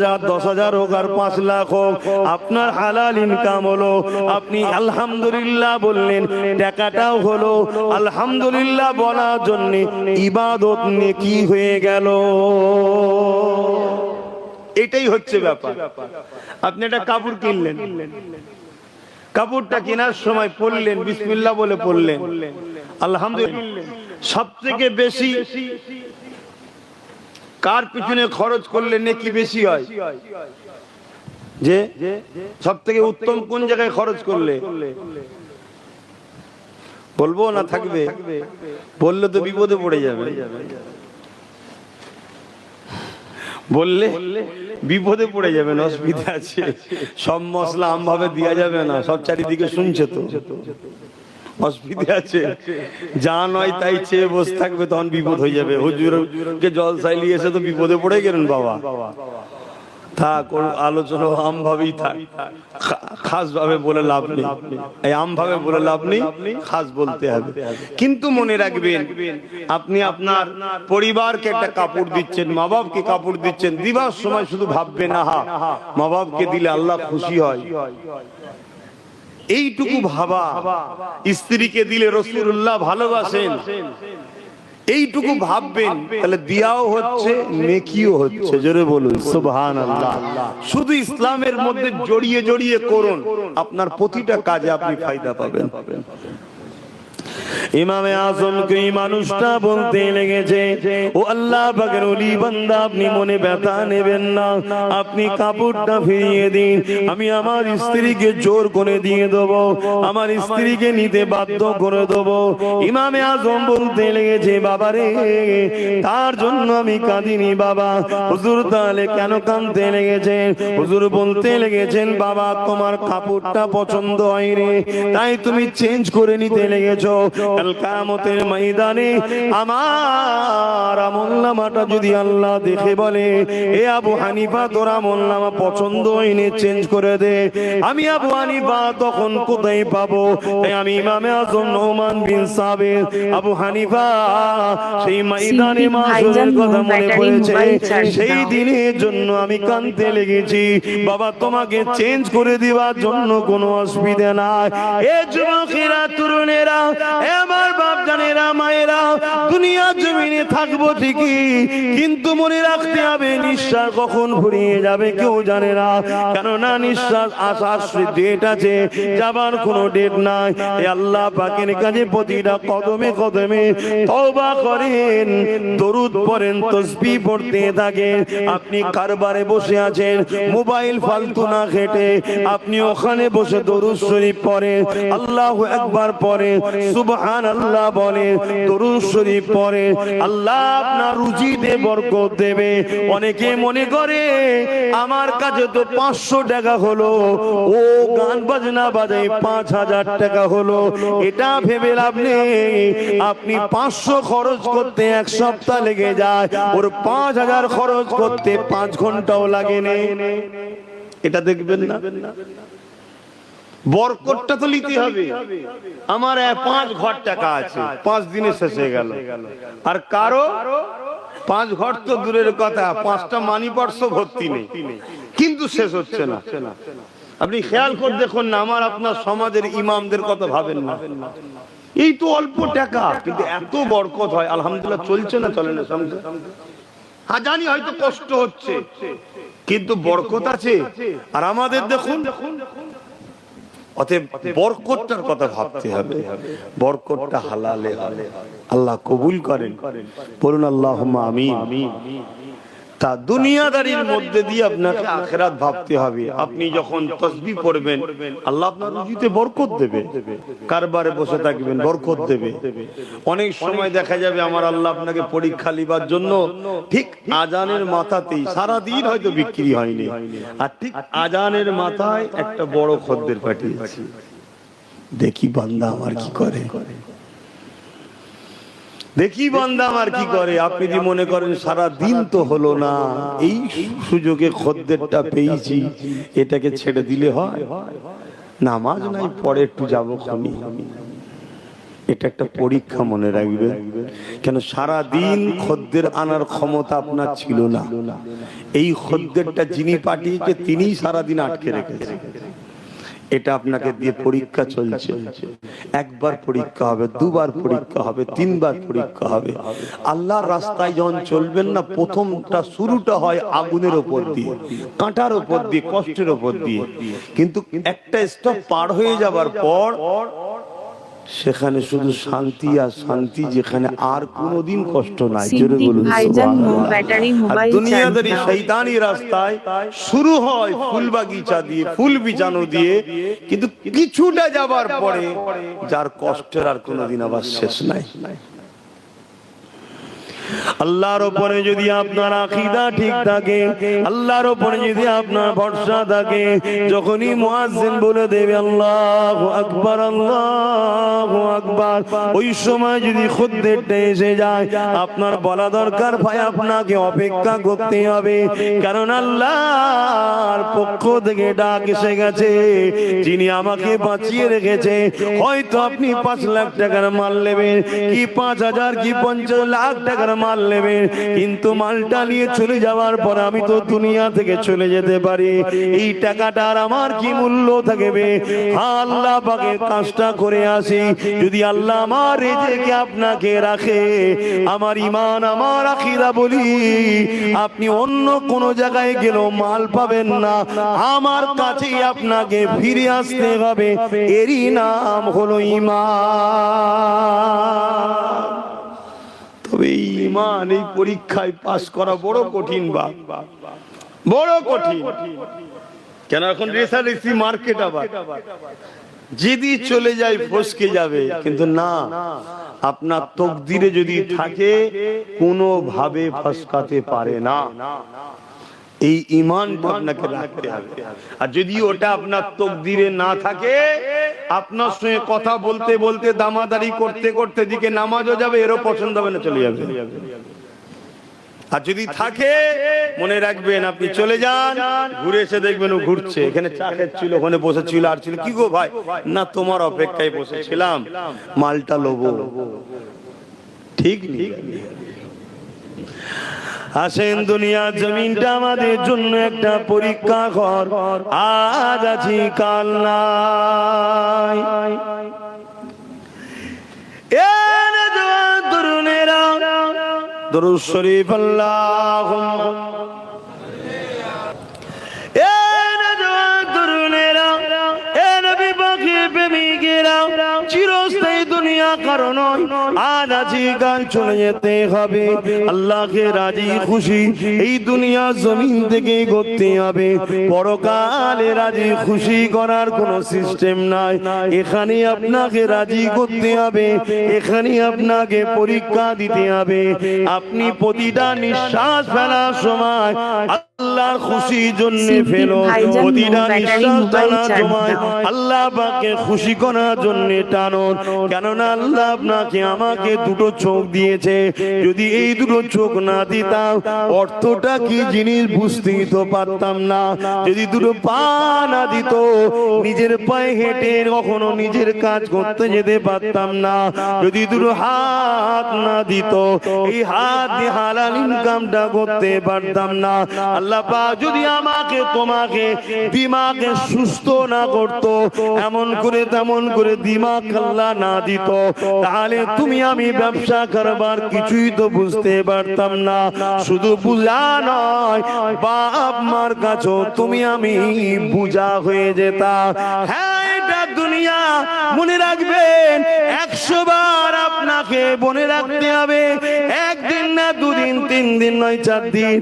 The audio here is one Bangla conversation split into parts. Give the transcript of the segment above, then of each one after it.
10,000 হোক আর 5 লাখ হোক, আপনার হালাল ইনকাম হলো, আপনি আলহামদুলিল্লাহ বললেন, টাকাটাও হলো, আলহামদুলিল্লাহ বলার জন্য ইবাদত নেকি হয়ে গেল। এটাই হচ্ছে ব্যাপার। আপনি একটা কাপড় কিনলেন, কাপড়টা কেনার সময় পড়লেন, বিসমিল্লাহ বলে পড়লেন, আলহামদুলিল্লাহ। সবথেকে বেশি কার পিছনে খরচ করলে নেকি বেশি হয়? যে সব থেকে উত্তম কোন জায়গায় খরচ করলে? বলবো না থাকবে? বললে তো বিপদে পড়ে যাবে, বললে বিপদে পড়ে যাবেন, অসুবিধা আছে। সব মশলা আমভাবে দেওয়া যাবে না, সব চারিদিকে শুনছে তো, অসুবিধা আছে। যা নয় তাই চেয়ে বসে থাকবে, তখন বিপদ হয়ে যাবে। হুজুরকে জল চাইলিয়ে এসে তো বিপদে পড়ে গেলেন বাবা। থাক, আলোচনা আম ভাবেই থাক, খাস ভাবে বলে লাভ নেই। এই আম ভাবে বলে লাভ নেই, খাস বলতে হবে। কিন্তু মনে রাখবেন, আপনি আপনার পরিবারকে একটা কাপড় দিচ্ছেন, মা বাপকে কাপড় দিচ্ছেন, দিবার সময় শুধু ভাববেন, আহা মা বাপকে দিলে আল্লাহ খুশি হয়, এইটুকু ভাবা। স্ত্রীকে দিলে রাসূলুল্লাহ ভালোবাসেন, এইটুকু ভাববেন, তাহলে দিয়াও হচ্ছে, নেকিও হচ্ছে। জোরে বলুন সুবহানাল্লাহ। শুধু ইসলামের মধ্যে জড়িয়ে জড়িয়ে করুন, আপনার প্রতিটা কাজে আপনি ফায়দা পাবেন। ইমামে আজম কে মানুষটা বলতে লেগেছে, ও আল্লাহ পাকের ওলি বান্দা, আপনি মনে ব্যথা নেবেন না, আপনি কাপড়টা ফিরিয়ে দিন, আমি আমার স্ত্রীকে জোর করে দিয়ে দেব, আমার স্ত্রীকে নিতে বাধ্য করে দেব। ইমামে আজম বলতে লেগেছে, বাবা রে, তার জন্য আমি কাঁদিনি বাবা। হুজুর তাহলে কেন কাঁদতে লেগেছেন? হুজুর বলতে লেগেছেন, বাবা তোমার কাপড়টা পছন্দ হয়নি, তাই তুমি চেঞ্জ করে নিতে লেগেছো। কাল কিয়ামতের ময়দানে আমার আমলনামাটা যদি আল্লাহ দেখে বলে, এ আবু হানিফা তোর আমলনামা পছন্দ হয়নি, চেঞ্জ করে দে, আমি আবু হানিফা তখন কোথায় পাবো? তাই আমি ইমামে আজম নোমান বিন সাবিত আবু হানিফা সেই ময়দানে মাশরের কথা মনে পড়েছে, সেই দিনের জন্য আমি কাঁদতে লেগেছি। বাবা তোমাকে চেঞ্জ করে দেওয়ার জন্য কোনো অসুবিধা নাই। এ যুবকেরা, তরুণেরা, আমার বাপ জানেরা, মায়েরা, দুনিয়া জমিনে থাকবো ঠিকই, কিন্তু মনে রাখতে হবে নিঃশ্বাস কখন ফুরিয়ে যাবে কেউ জানে না। কেননা নিঃশ্বাস আসার ডেট আছে, যাবার কোনো ডেট নাই। আল্লাহ পাকের কাছে প্রতিটা কদমে কদমে তওবা করেন, দরুদ পড়েন, তাসবিহ পড়তে থাকেন। আপনি কারবারে বসে আছেন, মোবাইল ফালতু না ঘেটে আপনি ওখানে বসে দরুদ শরীফ পড়েন, আল্লাহু আকবার পড়েন, সুবহানাল্লাহ বলেন, দরুদ শরীফ পড়েন, আল্লাহ আপনার রুজিতে বরকত দেবে। অনেকে মনে করে আমার কাছে তো 500 টাকা হলো, ও গান বাজনা বাজায় 5,000 টাকা হলো, এটা ভেবে লাভ নেই। আপনি 500 খরচ করতে 1 সপ্তাহ লেগে যায়, ওর 5,000 খরচ করতে 5 ঘন্টাও লাগে না। এটা দেখবেন না? বরকতটা তো নিতে হবে। আমার 5 ঘর টাকা আছে, 5 দিনে শেষ হয়ে গেল। আর কারো 5 ঘর তো দূরের কথা, 5টা মানি পার্স ভর্তি নেই, কিন্তু শেষ হচ্ছে না। আপনি খেয়াল করে দেখুন না, আমার আপনার সমাজের ইমামদের কথা ভাবেন না। এই তো অল্প টাকা, কিন্তু এত বরকত হয়। আলহামদুলিল্লাহ চলছে না, চলে না? হ্যাঁ জানি হয়তো কষ্ট হচ্ছে, কিন্তু বরকত আছে। আর আমাদের দেখুন, অতএব বরকতটার কথা ভাবতে হবে, বরকতটা হালালে হবে, আল্লাহ কবুল করেন, বলুন আল্লাহুম্মা আমিন। তা দুনিয়াদারির মধ্যে দিয়ে আপনাকে আখিরাত ভাবতে হবে। আপনি যখন তাসবিহ পড়বেন, আল্লাহ আপনার রুজিতে বরকত দেবে, কারবারে বসে থাকবেন, বরকত দেবে। অনেক সময় দেখা যাবে আমার আল্লাহ আপনাকে পরীক্ষা লিবার জন্য ঠিক আজানের মাথাতেই, সারা দিন হয়তো বিক্রি হয়নি, আর ঠিক আজানের মাথায় একটা বড় খদ্দের পাঠিয়েছি, দেখি বান্দা আমার কি করে, দেখি বান্দা আমার কি করে। আপনি যদি মনে করেন সারা দিন তো হলো না, এই সুযোগে খদ্দেরটা পেয়েছি, এটাকে ছেড়ে দিলে হয়? নামাজ নাই পরে একটু যাবো খনি, এটা একটা পরীক্ষা, মনে রাখবে। কেন সারা দিন খদ্দের আনার ক্ষমতা আপনার ছিল না, এই খদ্দেরটা যিনি পাঠিয়েছে তিনিই সারাদিন আটকে রেখেছে। এটা আপনাকে দিয়ে পরীক্ষা চলছে। একবার পরীক্ষা হবে, দুবার পরীক্ষা হবে, তিনবার পরীক্ষা হবে। আল্লাহর রাস্তায় যখন চলবেন না, প্রথমটা শুরুটা হয় আগুনের ওপর দিয়ে, কাঁটার ওপর দিয়ে, কষ্টের ওপর দিয়ে। কিন্তু একটা স্টপ পার হয়ে যাবার পর সেখানে শুধু শান্তি আর শান্তি, যেখানে আর কোনোদিন কষ্ট নাই। জোরে বলুন সুবহানাল্লাহ। আর দুনিয়াদারি শয়তানি রাস্তায় শুরু হয় ফুল বাগিচা দিয়ে, ফুল বিছানো দিয়ে, কিন্তু কিছুটা যাবার পরে যার কষ্টের আর কোনোদিন আবার শেষ নাই। আল্লাহর উপরে যদি আপনার আকীদা ঠিক থাকে, আল্লাহর উপরে যদি আপনার ভরসা থাকে, যখনই মুয়াজ্জিন বলে দেবে আল্লাহু আকবার, আল্লাহু আকবার, ওই সময় যদি খদ্দেরটা এসে যায়, আপনার বলা দরকার ভাই আপনাকে অপেক্ষা করতে হবে, কারণ আল্লাহর পক্ষ থেকে ডাক এসে গেছে। যিনি আমাকে বাঁচিয়ে রেখেছে, হয়তো আপনি 5 লাখ টাকার মাল নেবেন, কি 5,000 কি 50 লাখ টাকার মাল নেবেন, কিন্তু মালটা নিয়ে চলে যাওয়ার পর আমি তো দুনিয়া থেকে চলে যেতে পারি, এই টাকাটার আমার কি মূল্য থাকবে? আল্লাহ পাকের কাজটা করে আসি, যদি আল্লাহ আমার রিজিকে আপনাকে রাখে, আমার ঈমান আমার আকীদা বলি, আপনি অন্য কোন জায়গায় গেলেও মাল পাবেন না, আমার কাছেই আপনাকে ফিরে আসতে হবে। এরই নাম হলো ঈমান। তবে এই ঈমান, এই পরীক্ষায় পাস করা বড় কঠিন, বড় কঠিন। কেন এখন রেসারেসি মার্কেট, আবার যদি চলে যায় ফসকে যাবে, কিন্তু না, আপনার তকদিরে যদি থাকে কোনোভাবে ফসকাতে পারে না। এই ঈমানটা আপনাকে রাখতে হবে। আর যদি ওটা আপনার তকদিরে না থাকে, আপনার সঙ্গে কথা বলতে বলতে, দামাদারি করতে করতে দিকে নামাজও যাবে, এরও পছন্দ হবে না, চলে যাবে। আর যদি থাকে, মনে রাখবেন আপনি চলে যান, ঘুরে এসে দেখবেন ও ঘুরছে, এখানে চা খাচ্ছিল, ওখানে বসেছিল, আর ছিল কি গো ভাই, না তোমার অপেক্ষায় বসেছিলাম, মালটা লোবো। ঠিক নেই। আসেন, দুনিয়ার জমিনটা আমাদের জন্য একটা পরীক্ষা ঘর, আজ আছি কাল নাই। তরুণেরা দরুদ শরীফ আল্লাহুম্মা, তরুণেরা, এ নবী পাকের প্রেমিকেরা, চিরস্থায়ী দুনিয়া কারণ আজ আছি কাল চলে যেতে হবে। আল্লাহকে রাজি খুশি এই দুনিয়া জমিন থেকে করতে হবে, পরকালে রাজি খুশি করার কোনো সিস্টেম নাই। এখানে আপনাকে রাজি করতে হবে, এখানে আপনাকে পরীক্ষা দিতে হবে। আপনি প্রতিটা নিঃশ্বাস ফেলার সময় আল্লাহর খুশির জন্য ফেলো, প্রতিটা নিঃশ্বাস টানার সময় আল্লাহ পাককে খুশি করার জন্য টানো। কেননা আল্লাহ আপনাকে আমাকে দুটো চোখ দিয়েছে, যদি এই দুটো চোখ না দিতাম অর্থটা কি জিনিস বুঝতেই তো পারতাম না। যদি দুটো পা না দিত, নিজের পায়ে হেঁটে কখনো নিজের কাজ করতে যেতে পারতাম না। যদি দুটো হাত না দিত, এই হাত দিয়ে হালাল ইনকামটা করতে পারতাম না। আল্লাহ পাক যদি আমাকে তোমাকে দিমাগে সুস্থ না করতো, এমন করে তেমন করে দিমাগ আল্লাহ না দিত, তাহলে তুমি আমি ব্যবসা কারবার কিছুই তো বুঝতে পারতাম না। শুধু বুঝা নয়, বাপ মার কাছেও তুমি আমি বুঝা হয়ে যেতাম। হ্যাঁ, এটা দুনিয়া, মনে রাখবেন 100 বার আপনাকে মনে রাখতে হবে। একদিন না, দুদিন, 3 দিন নয়, 4 দিন,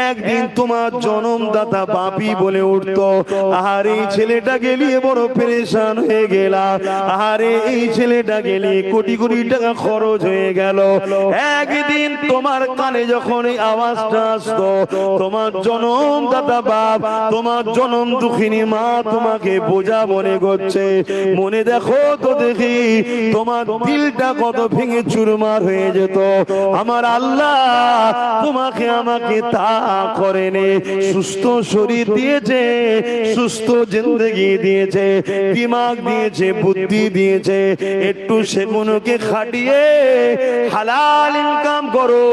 একদিন তোমার জন্মদাতা বাপি বলে উঠতো, আরে এই ছেলেটাকে নিয়ে বড় পেরেশান হয়ে গেলাম, আরে এই ছেলেটাকে নিয়ে কোটি কোটি টাকা খরচ হয়ে গেল। একদিন তোমার কানে যখন এই আওয়াজটা আসতো, তোমার জন্মদাতা বাপ, তোমার জন্ম দুঃখিনী মা তোমাকে বোঝা মনে করছে, মনে দেখো তো দেখি তোমার দিলটা কত ভেঙে চুরমার হয়ে যেত। আমার আল্লাহ তোমাকে আমাকে তা করেনি, সুস্থ শরীর দিয়েছে, সুস্থ জিন্দেগি দিয়েছে, দিমাগ দিয়েছে, বুদ্ধি দিয়েছে। একটু সেগুলোকে খাটিয়ে হালাল ইনকাম করো,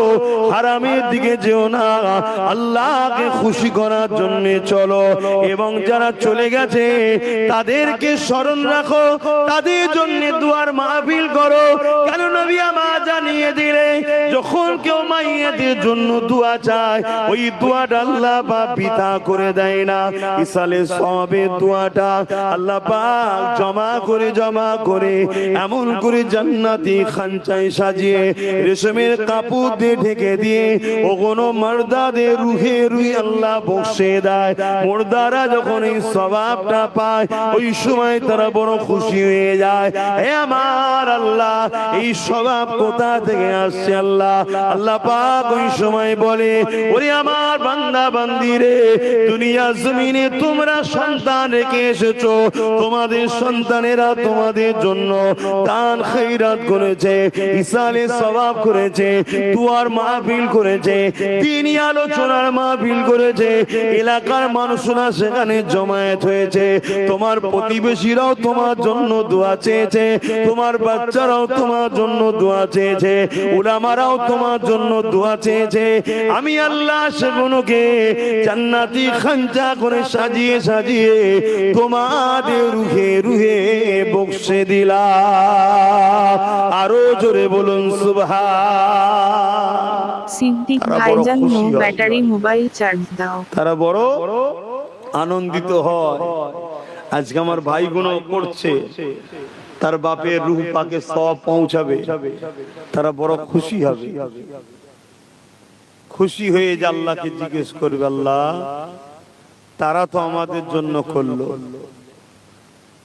হারামের দিকে যেও না, আল্লাহকে খুশি করার জন্য চলো। এবং যারা চলে গেছে তাদেরকে স্মরণ রাখো, তাদের জন্য দুয়ার মাহফিল করো। কেন নবী আমার জানিয়ে দিলে যখন কেউ মাইয়াদের জন্য দোয়া চায়, ওই দোয়াটা আল্লাহ পাক পিতা করে দেয় না। ইসালে সবের দোয়াটা আল্লাহ পাক জমা করে এমন করে জান্নাতি খানচায় সাজিয়ে রেশমের কাপড় দিয়ে ঢেকে দিয়ে ওগুলো মারদাদের রুহে রুহে আল্লাহ বসে দেয়। মুর্দারা যখন এই সওয়াবটা পায় ওই সময় তারা বড় খুশি হয়ে যায়। হে আমার আল্লাহ, এই সওয়াব কোথা থেকে আসছে আল্লাহ? আল্লাহ পাক ওই সময় বলে, ওরে আমার বান্দা বান্দিরে, দুনিয়া জমিনে তোমরা সন্তান রেখে এসেছো, তোমাদের সন্তানেরা তোমাদের জন্য দান খৈরাত করেছে, ইসালে সওয়াব করেছে, দুয়ার মাহফিল করেছে, দ্বীনি আলোচনার মাহফিল করেছে, এলাকার মানুষরা সেখানে জমায়েত হয়েছে। তোমার প্রতিবেশীরাও তোমার জন্য দোয়া চেয়েছে, তোমার বাচ্চারাও তোমার জন্য দোয়া চেয়েছে, উলামারাও তোমার জন্য দোয়া চেয়েছে। আমি আল্লাহ সেগুলোকে জান্নাতি খানচা করে সাজিয়ে সাজিয়ে তোমাদের রুহে রুহে বক্সে দিলাম। আরো জোরে বলুন সুবহান। সিদ্দিক ভাইজান নো ব্যাটারি মোবাইল চার্জ দাও। তারা বড় আনন্দিত হয়। আজকে আমার ভাইগুলো করছে, তার বাপের রূহ পাকে সব পৌঁছাবে, তারা বড় খুশি হবে। খুশি হয়ে যে আল্লাহকে জিজ্ঞেস করবে, আল্লাহ তারা তো আমাদের জন্য করলো,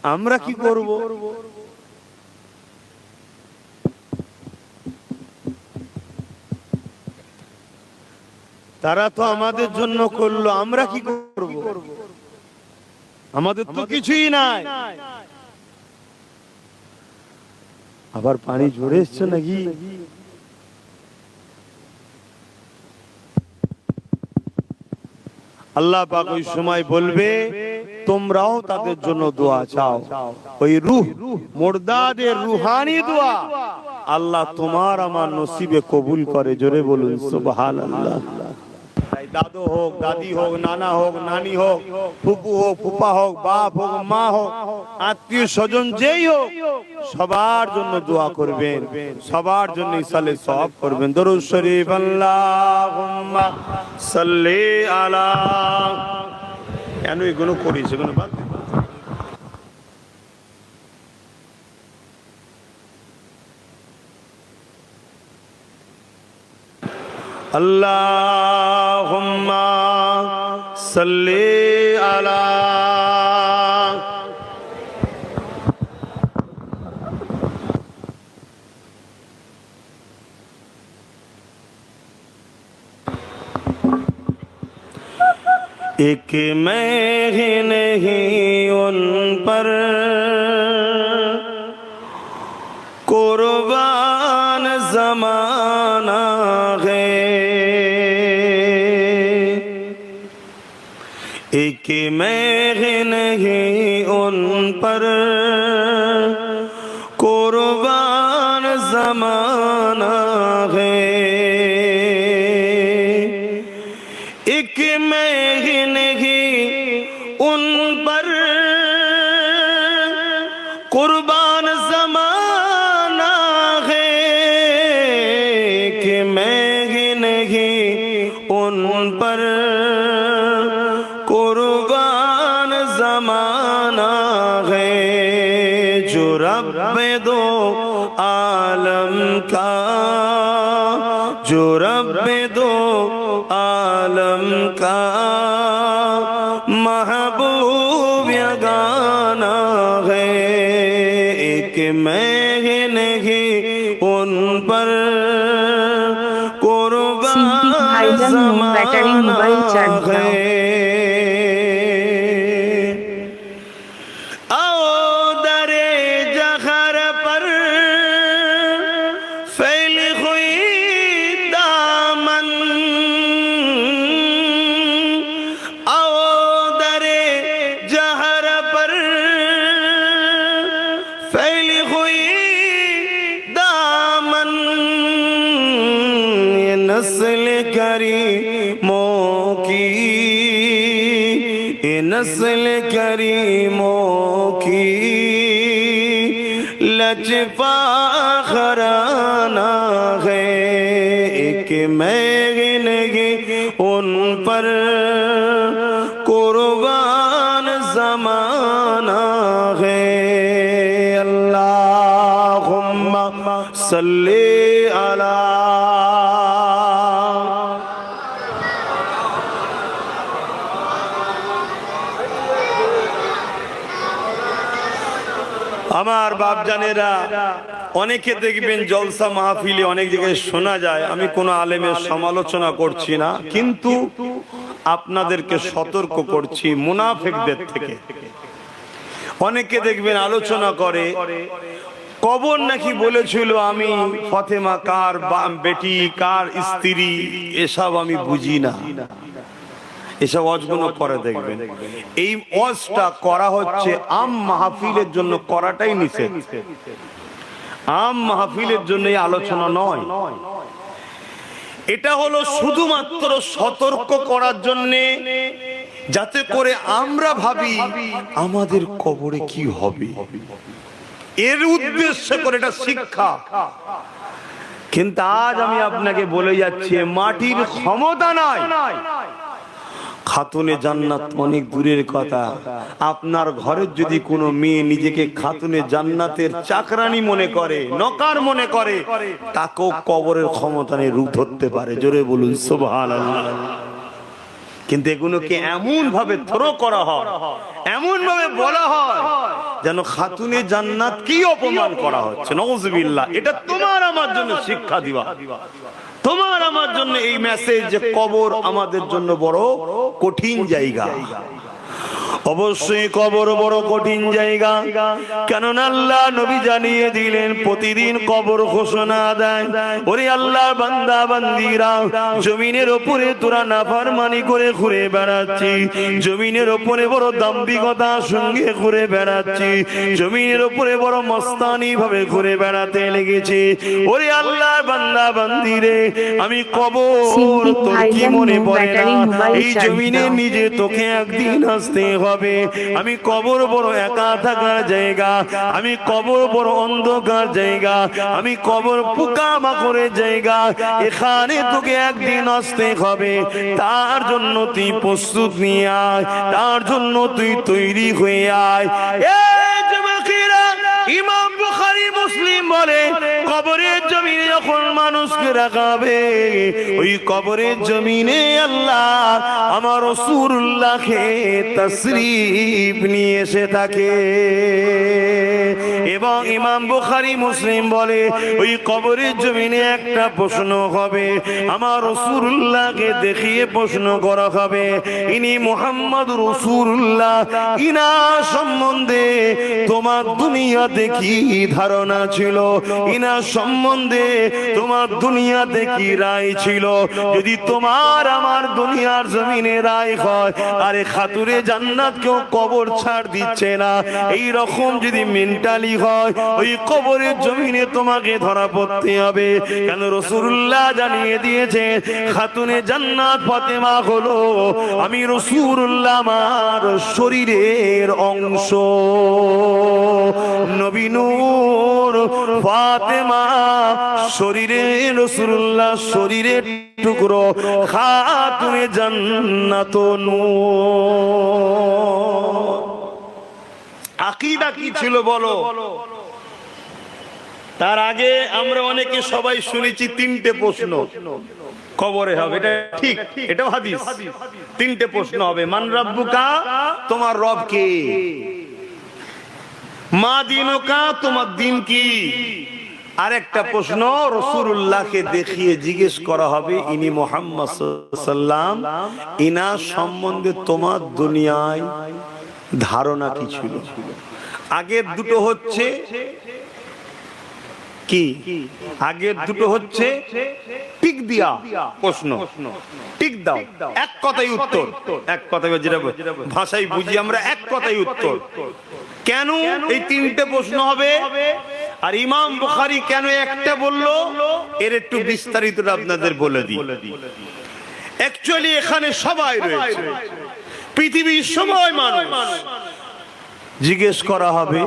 আমরা কি করব? তারা তো আমাদের জন্য করলো, আমরা কি করব? আমাদের তো কিছুই নাই। আবার পানি ঝরে এসছে নাকি? আল্লাহ পাক ওই সময় বলবে, তোমরাও তাদের জন্য দোয়া চাও। ওই রূহ মুর্দাদের রুহানি দোয়া আল্লাহ তোমার আমার নসিবে কবুল করে। জোরে বলুন সুবহানাল্লাহ। দাদু হোক, দাদি হোক, নানা হোক, নানি হোক, ফুপু হোক, ফুপা হোক, বাপ হোক, মা হোক, আত্মীয় স্বজন যেই হোক, সবার জন্য দোয়া করবেন, সবার জন্য ইসালে সওয়াব করবেন। দরুদ শরীফ আল্লাহুম্মা সাল্লি আলা। কেন এগুলো করি, সেগুলো বাদ দিন। আল্লাহুম্মা সাল্লি আলা। एक मैं ही नहीं उन पर कुर्बान ज़माना है, एक मैं ही नहीं उन पर कुर्बान ज़माना है, एक मैं ही नहीं उन पर कुर्बान ज़माना है, कि मैं ही नहीं उन पर कुर्बान ज़माना है, जो रब दो आलम का, जो रब दो आलम का महबूब यगाना है, एक मैं ही नहीं उन पर कुर्बान ज़माना है। आओ दर नस्ल करीमों की लचपा खराना है एक महंगी उन पर कुर्बान ज़माना है अल्लाहुम्मा सल्ली अला আমার বাপজানেরা অনেকে দেখবেন জলসা মাহফিলে অনেক জায়গায় শোনা যায় আমি কোন আলেমের সমালোচনা করছি না কিন্তু আপনাদেরকে সতর্ক করছি মুনাফিকদের থেকে অনেকে দেখবেন আলোচনা করে কবর নাকি বলেছিল আমি ফাতেমা কার বেটি কার স্ত্রী এসব আমি বুঝি না এসব ওয়াজগুলো করে দেখবেন এই ওয়াজটা করা হচ্ছে আম মাহফিলের জন্য করাটাই নিষেধ আম মাহফিলের জন্য এই আলোচনা নয় এটা হলো শুধুমাত্র সতর্ক করার জন্য যাতে করে আমরা ভাবি আমাদের কবরে কি হবে এর উদ্দেশ্য করে এটা শিক্ষা কিন্তু আজ আমি আপনাকে বলে যাচ্ছি মাটির ক্ষমতা নাই খাতুনে জান্নাত অনেক দূরের কথা আপনার ঘরের যদি কোনো মেয়ে নিজেকে খাতুনে জান্নাতের চাকরানি মনে করে নকার মনে করে তাকেও কবরের ক্ষমতা নিয়ে রূপ ধরতে পারে জোরে বলুন সুবহানাল্লাহ কিন্তু এগুলোকে এমন ভাবে থ্রো করা হয় এমন ভাবে বলা হয় যেন খাতুনে জান্নাত কি অপমান করা হচ্ছে নাউজুবিল্লাহ এটা তোমার আমার জন্য শিক্ষা দিবা তোমার আমার জন্য এই মেসেজ যে কবর আমাদের জন্য বড় কঠিন জায়গা অবশ্যই কবর বড় কঠিন জায়গা কেননা আল্লাহ নবী জানিয়ে দিলেন প্রতিদিন কবর ঘোষণা দেয় ওরে আল্লাহর বান্দা বান্দীরা জমিনের উপরে তোরা নাফরমানি করে ঘুরে বেড়াচ্ছি জমিনের উপরে বড় দাম্ভিকতার সঙ্গে ঘুরে বেড়াচ্ছি জমিনের উপরে বড় মস্তানি ভাবে ঘুরে বেড়াতে লেগেছে ওরে আল্লাহর বান্দা বান্দীরে আমি কবর তোর কি মনে পড়ে না এই জমিনে নিজে তোকে একদিন আসতে হবে আমি কবর বড় একা থাকার জায়গা আমি কবর বড় অন্ধকার জায়গা আমি কবর পোকামাকড়ের জায়গা এখানে তোকে একদিন আসতে হবে তার জন্য তুই প্রস্তুত নিয়ে আয় তার জন্য তুই তৈরি হয়ে আয় এই যুবকেরা ইমাম বুখারী মুসলিম বলে কবরের জমিনে যখন মানুষকে রাখাবে ওই কবরের জমিনে আল্লাহ আমার রাসূলুল্লাহকে তাশরীফ নিয়ে এসে থাকে এবং ইমাম বুখারী মুসলিম বলে ওই কবরের জমিনে একটা প্রশ্ন হবে আমার রাসূলুল্লাহকে দেখিয়ে প্রশ্ন করা হবে ইনি মুহাম্মদ রাসূলুল্লাহ ইনা সম্বন্ধে তোমার দুনিয়াতে কি ধারণা ছিল ইনা সম্বন্ধে তোমার দুনিয়াতে কি রায় ছিল যদি তোমার আমার দুনিয়ার জমিনে রায় হয় আরে খাতুরে জান্নাত কেউ কবর ছাড় দিচ্ছে না এই রকম যদি মেন্টালি হয় ওই কবরের জমিনে তোমাকে ধরা পড়তে হবে কেন রাসূলুল্লাহ জানিয়ে দিয়েছে খাতুনে জান্নাত ফাতেমা হলো আমি রাসূলুল্লাহ আমার শরীরের অংশ নবী নূর ফাতেমা শরীরে রাসূলুল্লাহ শরীরের টুকরো খাতুনে জান্নাত নূর আকীদা কি ছিল বলো তার আগে আমরা অনেকে সবাই শুনেছি তিনটে প্রশ্ন কবরে হবে এটা ঠিক এটাও হাদিস তিনটে প্রশ্ন হবে মান রাব্বুকা তোমার রব কে মা দিনুকা তোমার দিন কি আরেকটা প্রশ্ন রাসূলুল্লাহকে দেখিয়ে জিজ্ঞেস করা হবে ইনি মুহাম্মদ সাল্লাল্লাহু আলাইহি সাল্লাম ইনা সম্বন্ধে তোমার দুনিয়ায় ধারণা কি ছিল আগের দুটো হচ্ছে কি আগের দুটো হচ্ছে টিক দিয়া প্রশ্ন টিক দাও এক কথাই উত্তর এক কথাই যেটা ভাষায় বুঝি আমরা এক কথাই উত্তর কেন এই তিনটে প্রশ্ন হবে আর ইমাম বুখারী কেন একটা বললো এর একটু বিস্তারিত আপনাদের বলে দিই অ্যাকচুয়ালি এখানে সবাই রয়েছে পৃথিবীর সময় মানুষ জিজ্ঞেস করা হবে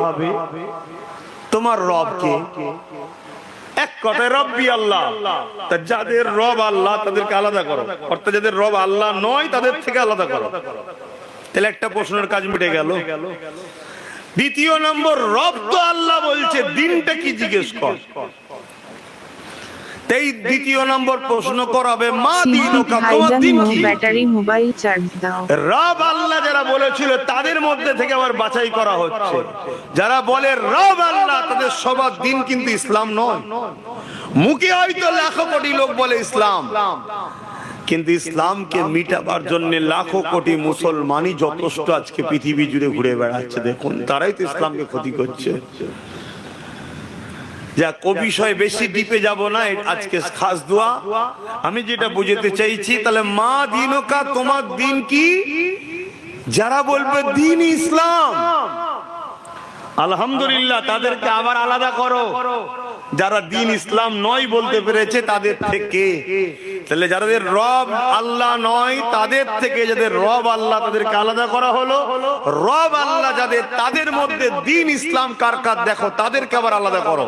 তোমার রব কে? এক কথায় রব্বি আল্লাহ। তা যাদের রব আল্লাহ তাদেরকে আলাদা করো, অর্থাৎ যাদের রব আল্লাহ নয় তাদের থেকে আলাদা করো। তাহলে একটা প্রশ্নের কাজ মিটে গেল। দ্বিতীয় নম্বর, রব তো আল্লাহ বলছে, দিনটা কি জিজ্ঞেস কর। তাই দ্বিতীয় নম্বর প্রশ্ন করাবে মা দিনুকা, তোমার দিন কি? ব্যাটারি মোবাইল চার্জ দাও। রব আল্লাহ যারা বলেছিল তাদের মধ্যে থেকে আবার বাছাই করা হচ্ছে। যারা বলে রব আল্লাহ তাদের সবার দিন কিন্তু ইসলাম নয়। মুখে হয়তো লাখো কোটি লোক বলে ইসলাম, কিন্তু ইসলামকে মিটাবার জন্য লাখো কোটি মুসলমানই যথেষ্ট আজকে পৃথিবী জুড়ে ঘুরে বেড়াচ্ছে। দেখুন, তারাই তো ইসলামকে ক্ষতি করছে। যা বিষয় বেশি ডিপে যাব না, আজকে খাস দোয়া আমি যেটা বুঝাতে চাইছি। তাহলে মা দিনুকা, তোমার দিন কি? যারা বলবে দিন ইসলাম, আলহামদুলিল্লাহ, তাদেরকে আবার আলাদা করো। যারা দিন ইসলাম নয় বলতে পেরেছে তাদের থেকে, তাহলে যাদের রব আল্লাহ নয় তাদের থেকে যাদের রব আল্লাহ তাদেরকে আলাদা করা হলো। রব আল্লাহ যাদের, তাদের মধ্যে দিন ইসলাম কার কার দেখো, তাদেরকে আবার আলাদা করো।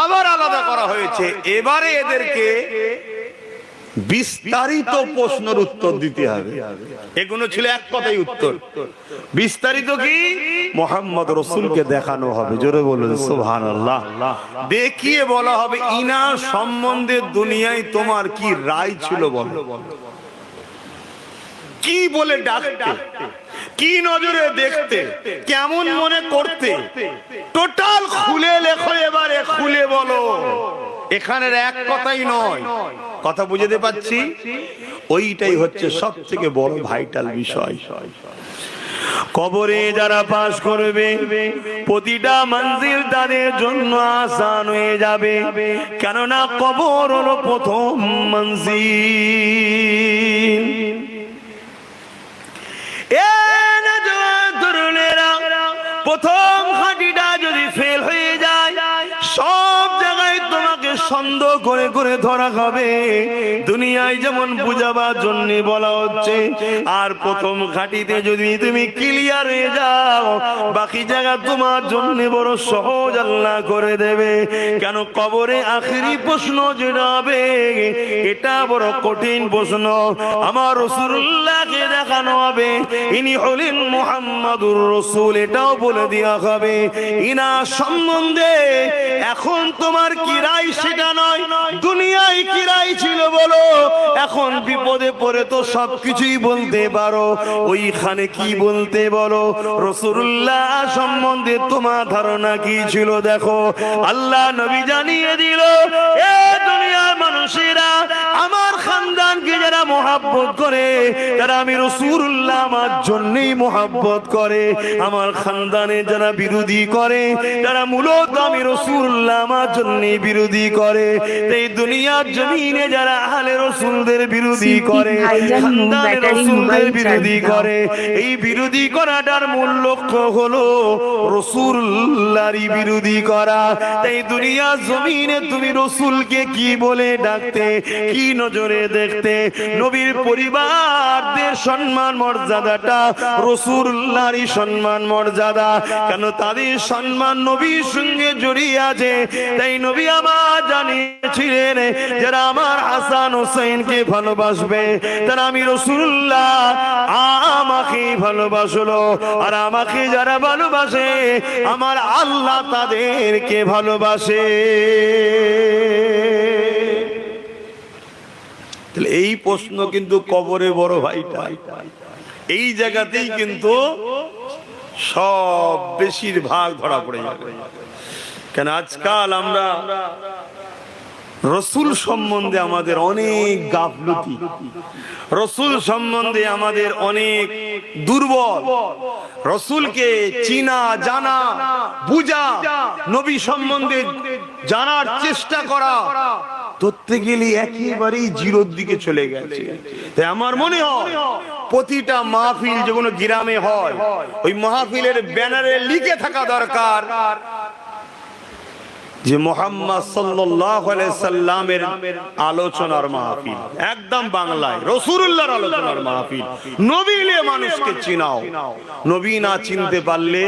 আবার আলাদা করা হয়েছে। এবারে এদেরকে বিস্তারিত প্রশ্নের উত্তর দিতে হবে। এগুলো ছিল এক কথাই উত্তর। বিস্তারিত কি? মুহাম্মদ রাসূলকে দেখানো হবে। জোরে বলুন সুবহানাল্লাহ। দেখিয়ে বলা হবে ইনার সম্বন্ধে দুনিয়ায় তোমার কি রায় ছিল বলো। কি বলে ডাকতে, কি নজরে দেখতে, কেমন মনে করতে, টোটাল খুলে লেখো। এবারে খুলে বলো। এখানের এক কথাই নয়, কথা বুঝতে পাচ্ছি? ওইটাই হচ্ছে সব থেকে বড় ভাইটাল বিষয়। কবরে যারা পাস করবে প্রতিটা মঞ্জিল তাদের জন্য আসান হয়ে যাবে, কেননা কবর হলো প্রথম মঞ্জিল। প্রথম হাঁটিটা যদি ফেল হয়ে যায়, সব জায়গায় তোমাকে সন্দেহ করে করে ধরা হবে। দুনিয়ায় যেমন বুঝাবার জন্য বলা হচ্ছে, আর প্রথম ঘাটিতে যদি তুমি ক্লিয়ার হয়ে যাও, বাকি জায়গা তোমার জন্য বড় সহজ আল্লাহ করে দেবে। কেন? কবরে আখেরি প্রশ্ন যেটা হবে এটা বড় কঠিন প্রশ্ন। আমার রাসূলুল্লাহকে দেখানো হবে ইনি হলেন মুহাম্মাদুর রাসূল, এটাও বলে দেওয়া হবে। ইনা সম্বন্ধে এখন তোমার কি রায় সেটা নয়, দুনিয়ায় কি রায় ছিল বলো। এখন বিপদে পড়ে তো সবকিছুই বলতে পারো, ওইখানে কি বলতে বলো। রাসূলুল্লাহ সম্বন্ধে তোমার ধারণা কি ছিল দেখো। আল্লাহ নবী জানিয়ে দিল, এ দুনিয়ার মানুষেরা, আমার খানদানকে যারা মহব্বত করে, তারা আমি রাসূলুল্লাহ আমার জন্যই মহব্বত করে। আমার খানদানে যারা বিরোধী করে, তারা মূলত আমি রাসূলুল্লাহ আমার জন্যই বিরোধী করে। এই দুনিয়ার জমিনে যারা আহলে রাসূলদের বিরোধী করে, খানদানের রাসূলদের বিরোধী করে, এই বিরোধী করাটার মূল লক্ষ্য হলো রাসূলুল্লাহরই বিরোধী করা। তাই দুনিয়ার জমিনে তুমি রাসূলকে কি বলে ডাকতে, কি নজরে দেখতে। নবীর পরিবারদের সম্মান মর্যাদাটা রাসূলুল্লাহরই সম্মান মর্যাদা। কেন? তাদের সম্মান নবীর সঙ্গে জড়িয়ে আছে। তাই নবী আমার জানিয়েছিলেন, যারা আমার হাসান হোসেনকে ভালোবাসবে তারা আমি রাসূলুল্লাহ আমাকে ভালোবাসলো, আর আমাকে যারা ভালোবাসে আমার আল্লাহ তাদেরকে ভালোবাসে। এই প্রশ্ন কিন্তু কবরে বড় ভাইটা, এই জায়গাতেই কিন্তু সব বেশিরভাগ ধরা পড়ে যাবে। কেন? আজকাল আমরা রসুল সম্বন্ধে আমাদের অনেক গাফলতি, রসুল সম্বন্ধে আমাদের অনেক দুর্বল। রসুলকে চিনা, জানা, বুঝা, নবী সম্বন্ধে জানার চেষ্টা করা ধরতে গেলে একেবারেই জিরোর দিকে চলে গেছে। তাই আমার মনে হয় প্রতিটা মাহফিল যেগুলো গ্রামে হয়, ওই মাহফিলের ব্যানারে লিখে থাকা দরকার, যে মুহাম্মদ সাল্লাল্লাহু আলাইহি সাল্লামের আলোচনার মাহফিল, একদম বাংলায় রাসূলুল্লাহর আলোচনার মাহফিল। নবী নিয়ে মানুষকে চিনাও, নবী না চিনতে পারলে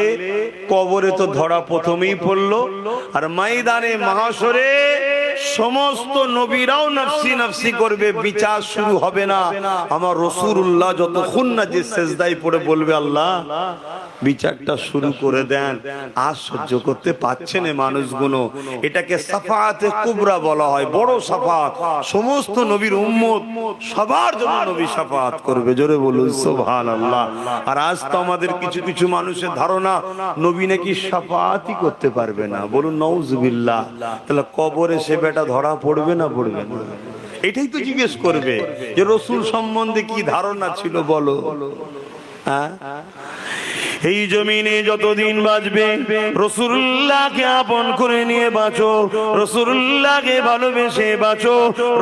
কবরে তো ধরা প্রথমেই পড়লো, আর ময়দানে মাহশরে সমস্ত নবীরাও নফসি নফসি করবে, বিচার শুরু হবে না। আমার রাসূলুল্লাহ যতক্ষণ না যে সেজদায় পড়ে বলবে আল্লাহ বিচারটা শুরু করে দেন, আর সহ্য করতে পারছে না মানুষগুলো। এটাকে সাফাতে কুবরা বলা হয়, বড় সাফাত। সমস্ত নবীর উম্মত সবার জন্য নবী সাফাত করবে, জোরে বলুন সুবহানাল্লাহ। আর আজ তো আমাদের কিছু কিছু মানুষের ধারণা নবী নাকি সাফাতই করতে পারবে না, বলুন নাউজুবিল্লাহ। তাহলে কবরে সে বেটা ধরা পড়বে না পড়বে না? এটাই তো জিজ্ঞেস করবে যে রাসূল সম্বন্ধে কি ধারণা ছিল বলো। হ্যাঁ, এই জমিনে যতদিন বাঁচবে রাসূলুল্লাহকে আপন করে নিয়ে বাঁচো, রাসূলুল্লাহকে ভালোবেসে বাঁচো,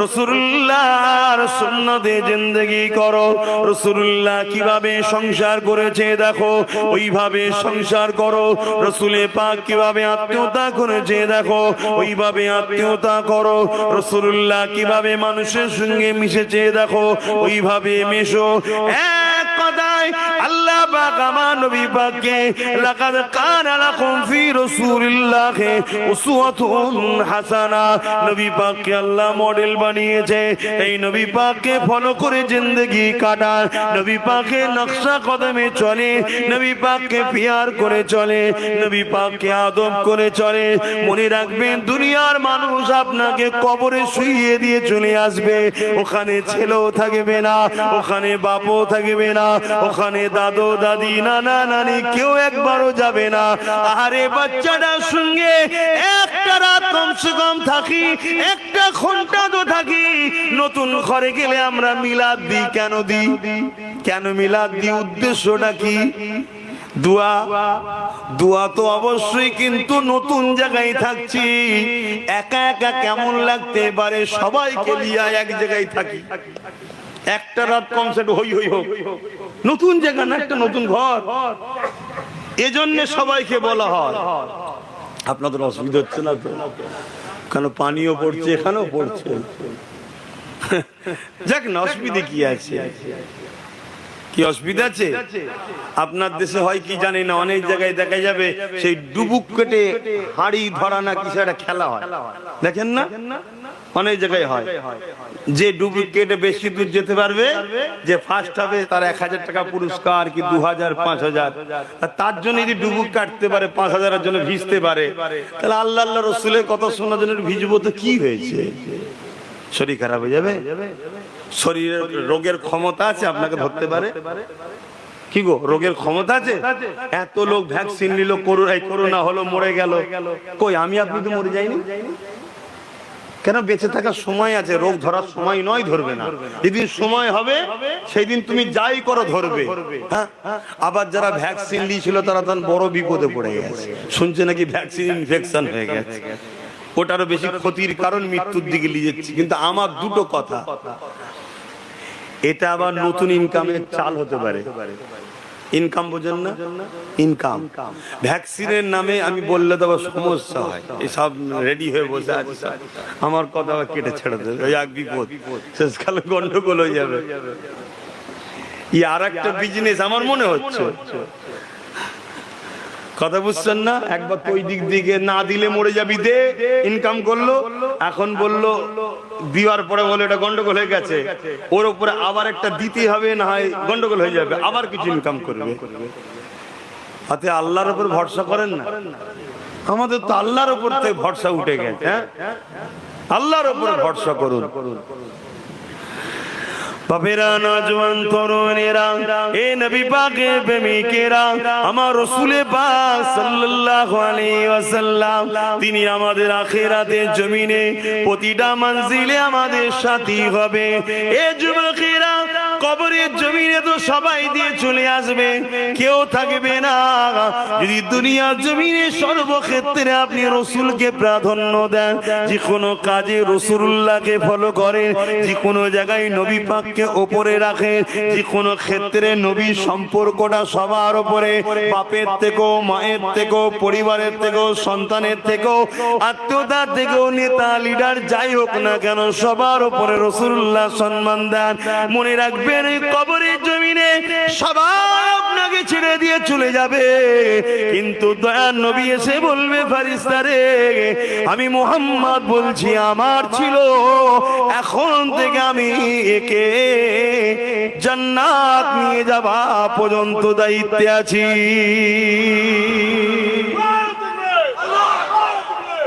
রাসূলুল্লাহর সুন্নতে জিন্দেগি করো। রাসূলুল্লাহ কিভাবে সংসার করেছে দেখো, ওইভাবে সংসার করো। রাসূলে পাক কিভাবে আত্মীয়তা করেছে দেখো, ওইভাবে আত্মীয়তা করো। রাসূলুল্লাহ কিভাবে মানুষের সঙ্গে মিশেছে দেখো, ওইভাবে মেশো। এক কথায় আল্লাহ পাক আমার নবী পাককে লাকাদ কানা লাকুম ফি রাসূলিল্লাহি উসওয়াতুন হাসানা, নবী পাককে আল্লাহ মডেল বানিয়েছে। এই নবী পাককে ফলো করে জিন্দেগি কাটান, নবী পাকের নকশা কদমে চলে, নবী পাককে পিয়ার করে চলে, নবী পাককে আদব করে চলে। মনে রাখবেন দুনিয়ার মানুষ আপনাকে কবরে শুইয়ে দিয়ে চলে আসবে, ওখানে ছেলেও থাকবে না, ওখানে বাপও থাকবে না, ওখানে দাদু দাদি নানা নানি কেউ একবারও যাবে না। আরে বাচ্চাটার সঙ্গে একটা রাত কমসে কম থাকি, একটা ঘন্টা তো থাকি। নতুন ঘরে গেলে আমরা মিলাদ দিই, কেন দিই? কেন মিলাদ দিই? উদ্দেশ্যটা কি? দোয়া। দোয়া তো অবশ্যই, কিন্তু নতুন জায়গায় থাকছি, একা একা কেমন লাগতে পারে? সবাইকে নিয়ে এক জায়গায় থাকি, একটা রাত কমসে কম হই হই হোক, নতুন জায়গা না, একটা নতুন ঘর। এজন্য সবাইকে বলা হয়। আপনাদের অসুবিধা হচ্ছে না তো? কেন পানিও পড়ছে, এখানেও পড়ছে, যাক না, অসুবিধা কি আছে? কি অসুবিধা আছে? আপনার দেশে হয় কি জানি না, অনেক জায়গায় দেখা যাবে সেই ডুবুক কেটে হাড়ি ধরা না কিছু একটা খেলা হয়, দেখেন না? অনেক জায়গায় হয় যে ডুবুক কেটে বেশি দূর যেতে পারবে, যে ফার্স্ট হবে তার 1000 টাকা পুরস্কার, কি 2000 5000। তার জন্য যদি ডুবুক কাটতে পারে 5000-এর জন্য ভিজতে পারে, তাহলে আল্লাহ আল্লাহ রসুলের কথা শোনার জন্য ভিজবো তো কি হয়েছে? শরীর খারাপ হয়ে যাবে? শরীরের রোগের ক্ষমতা আছে আপনাকে ধরতে পারে? কি গো, রোগের ক্ষমতা আছে? এত লোক ভ্যাকসিন নিল, করোনা হলো, মরে গেল, কই আমি আপনি তো মরে যাইনি কেন? বেঁচে থাকার সময় আছে, রোগ ধরার সময় নয় ধরবে না। যেদিন সময় হবে সেই দিন তুমি যাই করো ধরবে। হ্যাঁ, আবার যারা ভ্যাকসিন নিয়েছিল তারা তখন বড় বিপদে পড়ে গেছে, শুনছে নাকি ভ্যাকসিন ইনফেকশন হয়ে গেছে, ওটারও বেশি ক্ষতির কারণ, মৃত্যুর দিকে নিয়ে যাচ্ছে। কিন্তু আমার দুটো কথা, এটা আবার নতুন ইনকামের চাল হতে পারে। ইনকাম বোঝেন না? ইনকাম ভ্যাকসিনের নামে আমি বললে তো আবার সমস্যা হয়। এসব রেডি হয়ে বসে আছে, আমার কথা আবার কেটে ছেড়ে দেবে, ওই এক বিপদ, শেষকালে গন্ডগোল হয়ে যাবে। ই আর একটা বিজনেস আমার মনে হচ্ছে, কথা বুঝছেন না? একবার তো ওই দিক দিকে না দিলে মরে যাবি, দে ইনকাম করলো, এখন বললো দেওয়ার পরে বলে এটা গন্ডগোল হয়ে গেছে, ওর উপরে আবার একটা দিতে হবে, না হয় গন্ডগোল হয়ে যাবে, আবার কিছু ইনকাম করবে। হাতে আল্লাহর উপর ভরসা করেন না? আমাদের তো আল্লাহর উপর থেকে ভরসা উঠে গেছে। হ্যাঁ, আল্লাহর উপর ভরসা করুন। বাপেরা, নওজওয়ান তরুণেরা, এ নবী পাকের প্রেমিকেরা, আমার রাসূল পাক সাল্লাল্লাহু আলাইহি ওয়াসাল্লাম তিনি আমাদের আখিরাতের জমিনে প্রতিটা মঞ্জিলে আমাদের সাথী হবে। এ যুবকেরা, কবরের জমিনে তো সবাই দিয়ে চলে আসবে, কেউ থাকবে না। যদি দুনিয়ার জমিনে সর্বক্ষেত্রে আপনি রসুলকে প্রাধান্য দেন, যে কোনো কাজে রসুলুল্লাহকে ফলো করেন, যে কোনো জায়গায় নবী পাককে ওপরে রাখেন, যে কোনো ক্ষেত্রে নবীর সম্পর্কটা সবার উপরে, বাপের থেকেও, মায়ের থেকেও, পরিবারের থেকেও, সন্তানের থেকেও, আত্মীয়তার থেকেও, নেতা লিডার যাই হোক না কেন সবার উপরে রাসূলুল্লাহ সম্মান দেন। মনে রাখবেন কবরের জমিনে সবাই আপনাকে ছেড়ে দিয়ে চলে যাবে, কিন্তু দয়ার নবী এসে বলবে ফেরেশতারে আমি মুহাম্মদ বলছি আমার ছিল, এখন থেকে আমি একে জান্নাত নিয়ে যাওয়া পর্যন্ত দায়িত্বে আছি।